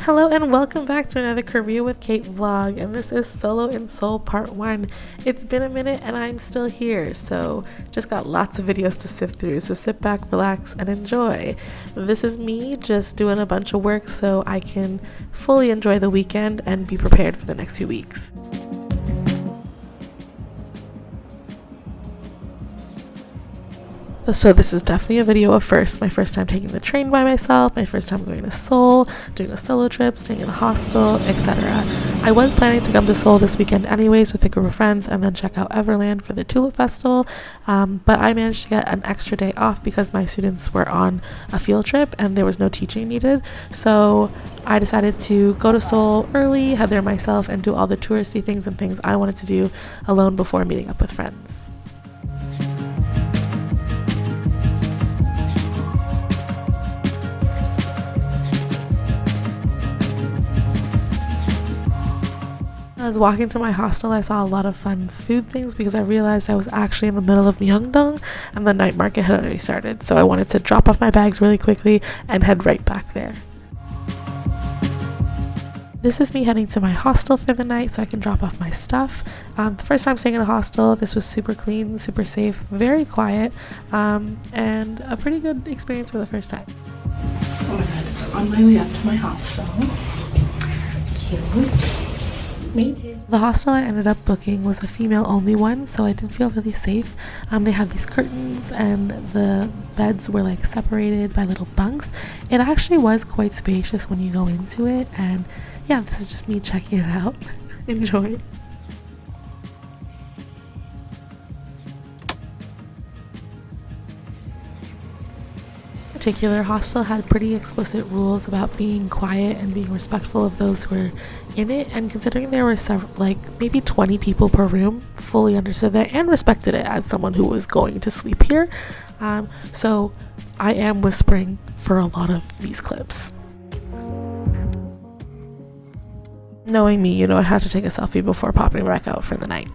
Hello and welcome back to another Korea with Kate vlog, and this is Solo in Seoul part 1. It's been a minute and I'm still here, so just got lots of videos to sift through, so sit back, relax, and enjoy. This is me just doing a bunch of work so I can fully enjoy the weekend and be prepared for the next few weeks. So this is definitely a video of first. My first time taking the train by myself, my first time going to Seoul, doing a solo trip, staying in a hostel, etc. I was planning to come to Seoul this weekend anyways with a group of friends and then check out Everland for the Tulip Festival, but I managed to get an extra day off because my students were on a field trip and there was no teaching needed. So I decided to go to Seoul early, head there myself, and do all the touristy things and things I wanted to do alone before meeting up with friends. I was walking to my hostel, I saw a lot of fun food things because I realized I was actually in the middle of Myeongdong and the night market had already started, so I wanted to drop off my bags really quickly and head right back there. This is me heading to my hostel for the night so I can drop off my stuff. The first time staying in a hostel, this was super clean, super safe, very quiet, and a pretty good experience for the first time. Oh my god, on my way up to my hostel. Cute. The hostel I ended up booking was a female-only one, so I didn't feel really safe. They had these curtains and the beds were like separated by little bunks. It actually was quite spacious when you go into it, and yeah, this is just me checking it out. Enjoy. Particular hostel had pretty explicit rules about being quiet and being respectful of those who were in it, and considering there were several, like maybe 20 people per room, fully understood that and respected it as someone who was going to sleep here. So I am whispering for a lot of these clips. Knowing me, you know I had to take a selfie before popping back out for the night.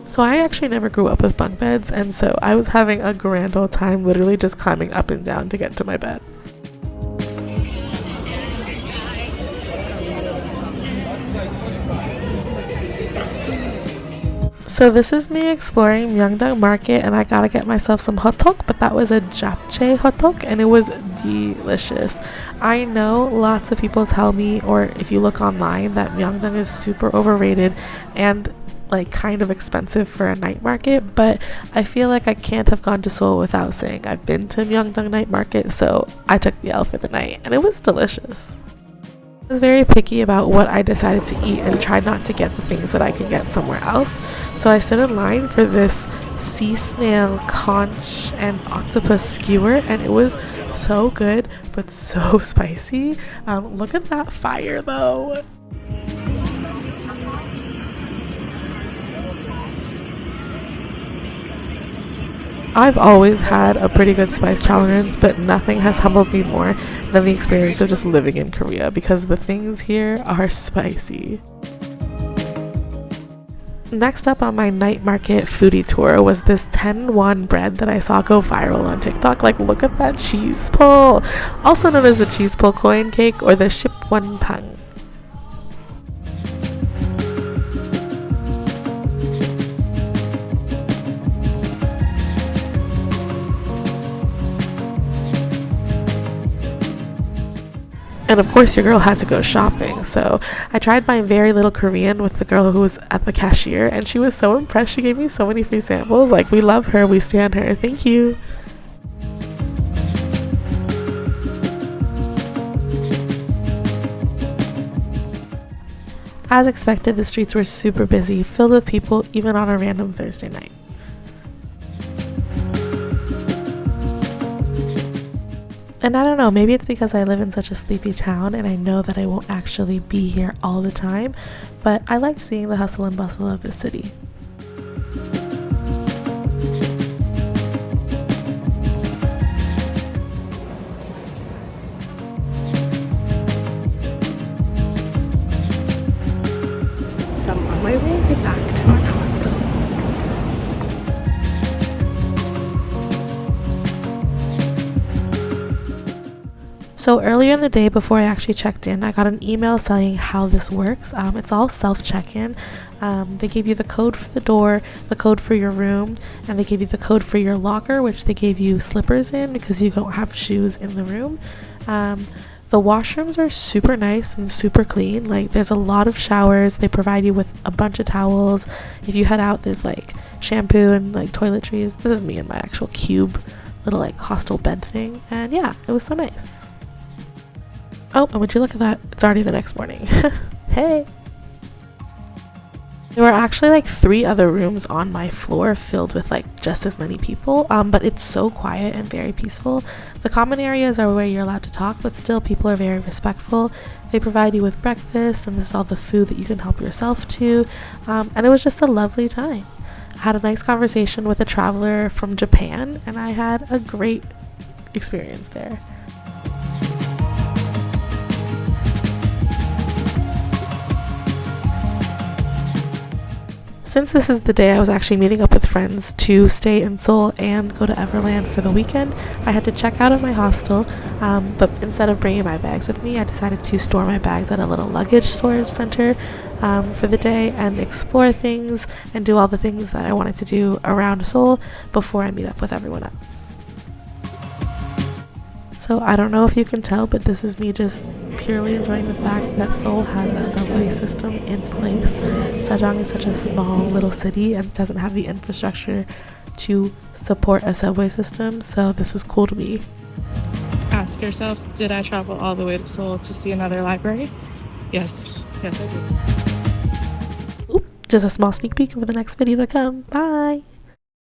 So I actually never grew up with bunk beds, and so I was having a grand old time literally just climbing up and down to get to my bed. So this is me exploring Myeongdong Market, and I gotta get myself some hotteok, but that was a japchae hotteok and it was delicious. I know lots of people tell me, or if you look online, that Myeongdong is super overrated and like kind of expensive for a night market, but I feel like I can't have gone to Seoul without saying I've been to Myeongdong night market, so I took the L for the night and it was delicious. I was very picky about what I decided to eat and tried not to get the things that I could get somewhere else, so I stood in line for this sea snail conch and octopus skewer, and it was so good but so spicy. Look at that fire though. I've always had a pretty good spice tolerance, but nothing has humbled me more than the experience of just living in Korea, because the things here are spicy. Next up on my night market foodie tour was this 10 won bread that I saw go viral on TikTok. Like, look at that cheese pull, also known as the cheese pull coin cake or the shipwonpang. And of course your girl had to go shopping, so I tried my very little Korean with the girl who was at the cashier, and she was so impressed. She gave me so many free samples. Like, we love her, we stand her, thank you. As expected, the streets were super busy, filled with people even on a random Thursday night. And I don't know, maybe it's because I live in such a sleepy town and I know that I won't actually be here all the time, but I like seeing the hustle and bustle of the city. So I'm on my way back to my hostel. So earlier in the day, before I actually checked in, I got an email saying how this works. It's all self-check-in. They give you the code for the door, the code for your room, and they give you the code for your locker, which they gave you slippers in because you don't have shoes in the room. The washrooms are super nice and super clean. Like, there's a lot of showers. They provide you with a bunch of towels. If you head out, there's like shampoo and like toiletries. This is me in my actual cube little like hostel bed thing, and yeah, it was so nice. Oh, and would you look at that? It's already the next morning. Hey! There were actually like 3 other rooms on my floor filled with like just as many people, but it's so quiet and very peaceful. The common areas are where you're allowed to talk, but still people are very respectful. They provide you with breakfast, and this is all the food that you can help yourself to, and it was just a lovely time. I had a nice conversation with a traveler from Japan, and I had a great experience there. Since this is the day I was actually meeting up with friends to stay in Seoul and go to Everland for the weekend, I had to check out of my hostel, but instead of bringing my bags with me, I decided to store my bags at a little luggage storage center for the day and explore things and do all the things that I wanted to do around Seoul before I meet up with everyone else. So I don't know if you can tell, but this is me just purely enjoying the fact that Seoul has a subway system in place. Sejong is such a small little city and doesn't have the infrastructure to support a subway system, so this was cool to me. Ask yourself, did I travel all the way to Seoul to see another library? Yes I did. Oop, just a small sneak peek of the next video to come. Bye!